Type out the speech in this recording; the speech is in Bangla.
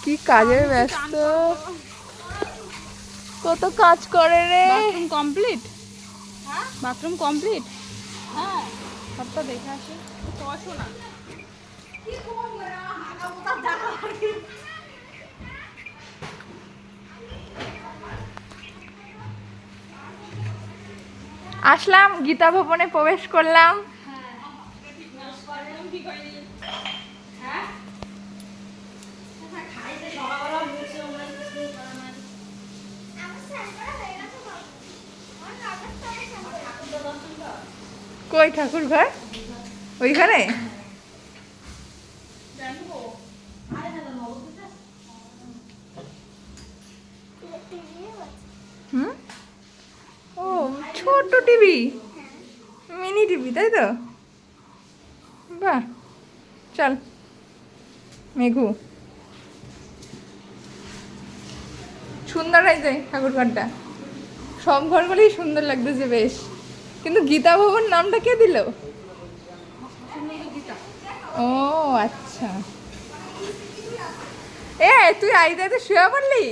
কি কাজে ব্যস্ত, কত কাজ করে রে। Bathroom complete? Bathroom complete? হ্যাঁ, সবটা দেখে আসি। বসো না। আসলাম, গীতা ভবনে প্রবেশ করলাম। কই ঠাকুর ঘর? ওইখানে? হুম, ও ছোট টিভি, মিনি টিভি, তাই তো? বাহ, চল মেঘু। সুন্দর হয়েছে ঠাকুর ঘরটা, সব ঘরগুলোই সুন্দর লাগতেছে বেশ। কিন্তু গীতা ভবন নামটা কে দিল? ও আচ্ছা। এ তুই আইতে শুয়ে পড়লি?